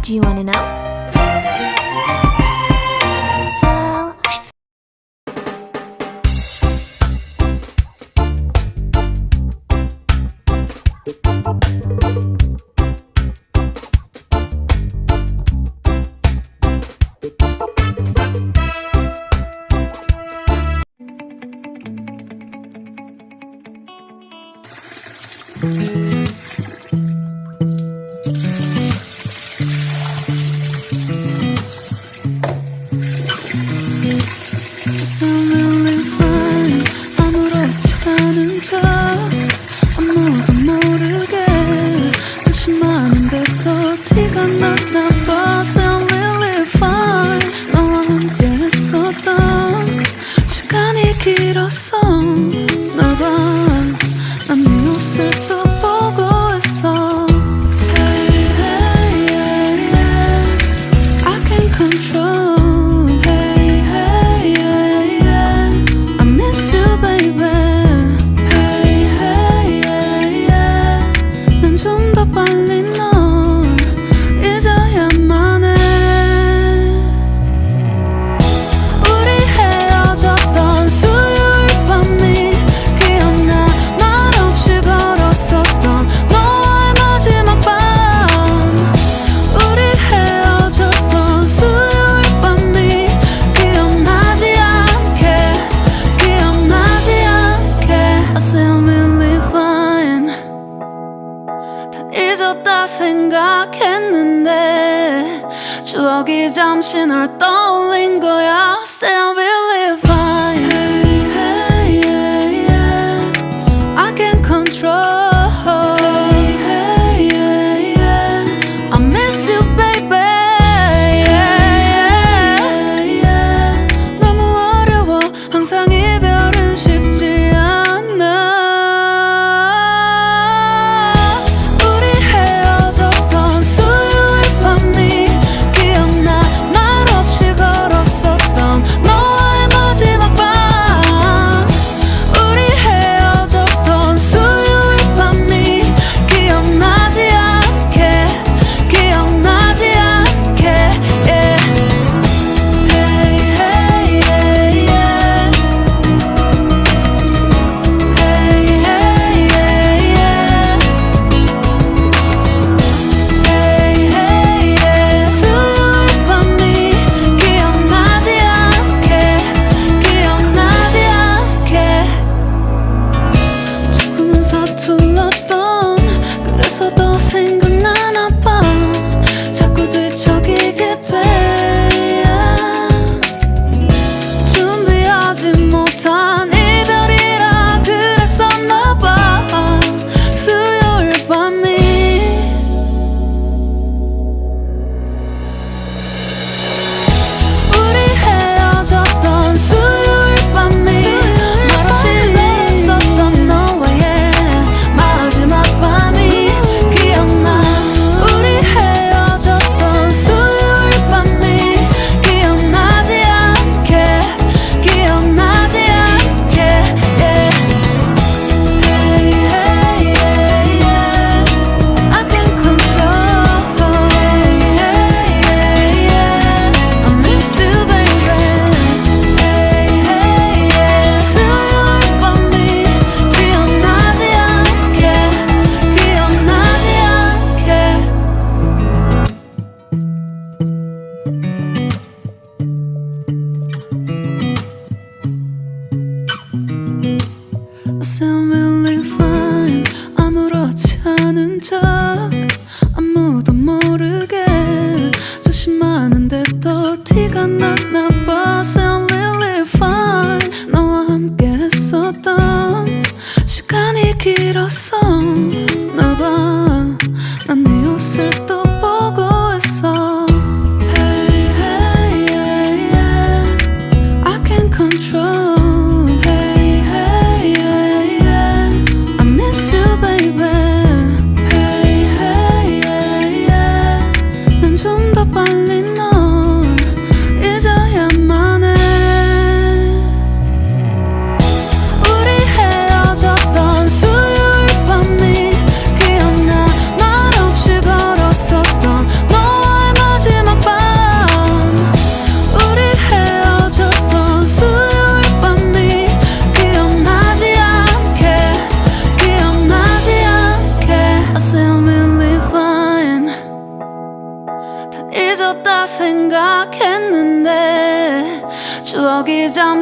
Do you wanna know? I'm really fine. 아무렇지 않은 척 아무도 모르게 조심하는데 또 티가 났나 봐. I'm really fine. 너와 함께 했었던 시간이 길었어 나 봐. 난 네 옷을 또 보고 있어. Hey, hey, yeah, yeah. I can't control. 잊었다 생각했는데 추억이 잠시 널 떠올린 거야. Still really fine. Hey, hey, yeah, yeah. I can't control. Hey, hey, yeah, yeah. I miss you, baby. Yeah, yeah, yeah. 너무 어려워. 항상 이별은 쉽지 않아. 서툴렀던 그래서 더 생각나나 봐. 자꾸 뒤척이게 돼. 준비하지 못한 이별이라 그랬었나 봐. 수요일 밤이 우리 헤어졌던 수요일 밤이 말없이 걸었었던 너와의 I'm really fine. 아무렇지 않은 척 아무도 모르게 조심하는데 또 티가 났나 봐. I'm really fine. 너와 함께 했었던 시간이 길었어 나 봐. 난 네 옷을 또 보고 있어. Hey, hey, yeah, yeah. I can't control. 우리 헤어졌던 수요일 밤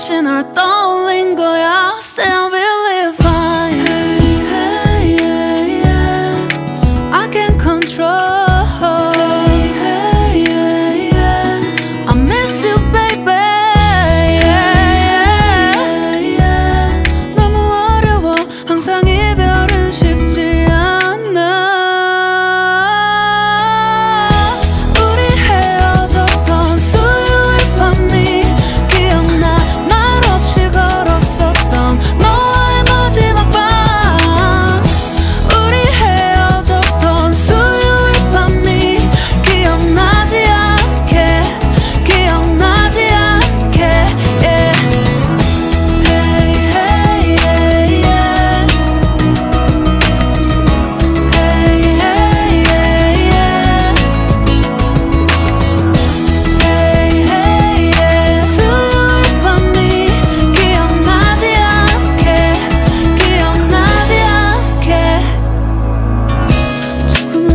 잠시 널 떠올린 거야. Still believe fine. Hey, hey, yeah, yeah. I can't control. Hey, hey, yeah, yeah. I miss you, baby. Yeah, yeah, yeah. 너무 어려워. 항상 이별은 쉽지 않아.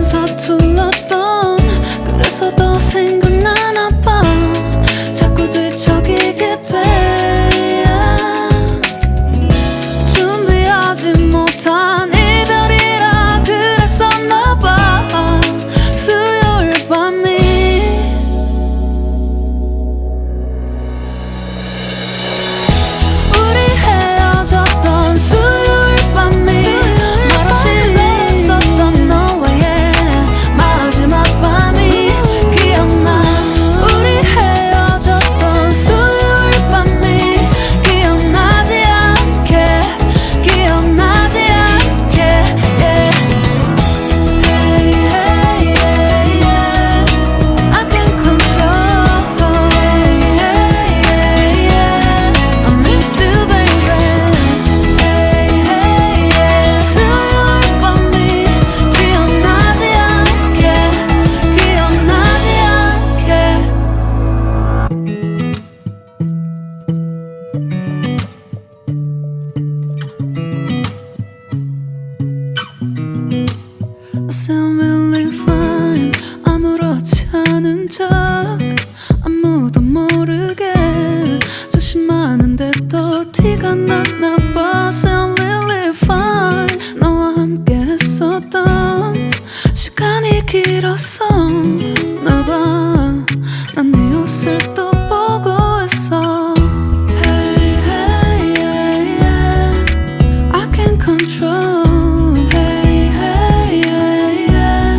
서툴렀던 그래서 더 생각나나 봐. 자꾸 뒤척이게 돼. 준비하지 못한 이별이라 그랬었나 봐. 수요일 밤이 우리 헤어졌던 수요일 밤이 말없이 걸었었던 너와의 마지막 밤이 기억나. 우리 헤어졌던 수요일 밤이 기억나지 않게 기억나지 않게 yeah. Hey, hey, yeah, yeah. I can't control. Hey, hey, yeah, yeah. I miss you, baby. Hey, hey, yeah. 수요일 밤이 기억나지 않게 기억나지 않게. I sound really fine. 아무렇지 않은 척 아무도 모르게 조심하는데 또 티가 났나 봐. Sound really fine. 너와 함께 했었던 시간이 길었어. 나 봐, 난 네 옷을 또 보고 있어. Hey, hey, yeah, yeah. I can't control. Hey, hey, yeah, yeah.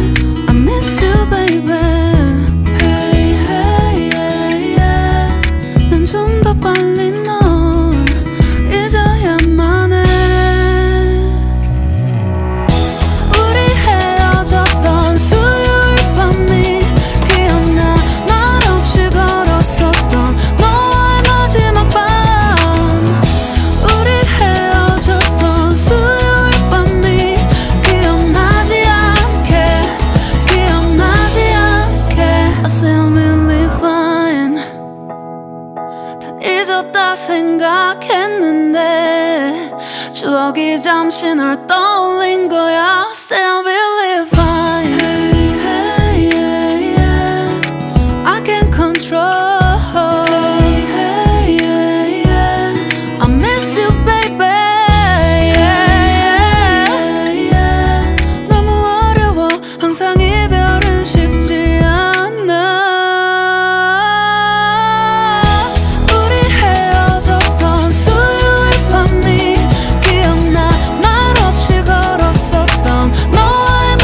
I miss you, baby. Hey, hey, yeah, yeah. 난 좀 더 빨리 널 잊어야만 해. 우리 헤어졌던 수요일 밤이 기억나. 말없이 걸었었던 너와의 마지막 밤. 우리 헤어졌던 수요일 밤이 기억나지 않게 기억나지 않게. I sound really fine. 다 잊었다 생각했는데 추억이 잠시 널 떠올린 거야. Still believe fine. Hey, hey, yeah, yeah. I can't control. Hey, hey, yeah, yeah. I miss you, baby. Yeah, yeah, yeah. 너무 어려워. 항상 이별은 쉽지 않아. 우리 헤어졌던 수요일 밤이 기억나. 말없이 걸었었던 너와의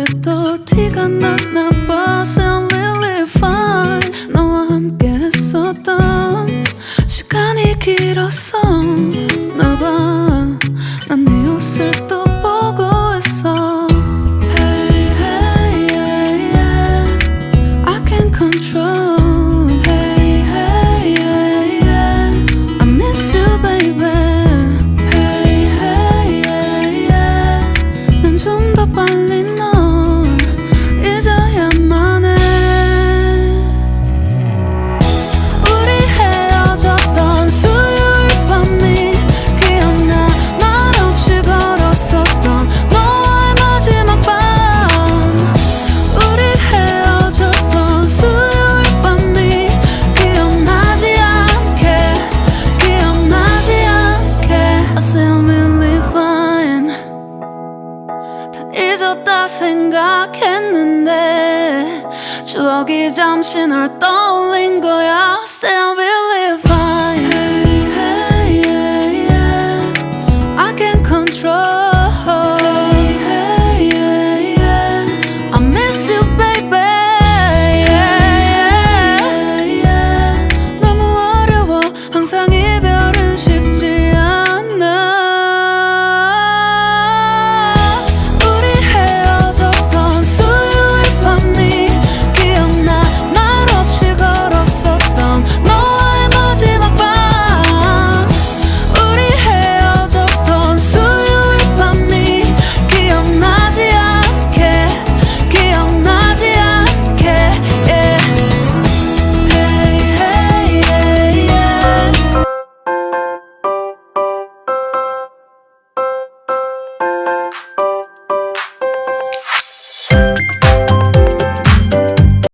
그때도 티가 났나 봐. I'm really fine. 너와 함께 했었던 시간이 길었어 나 봐. 난 네 옷을 또 보고 있어. Hey, hey, yeah, yeah. I can't control. Hey, hey, yeah, yeah. I miss you, baby. Hey, hey, yeah, yeah. 난 좀 더 빨리 널 잊어야만 해. 우리 헤어졌던 수요일 밤이 기억나. 말없이 걸었었던 너와의 마지막 밤. 우리 헤어졌던 수요일 밤이 기억나지 않게, 기억나지 않게. I say I'm really fine. 다 잊었다 생각했는데 추억이 잠시 널 떠올린 거야. Say I'm really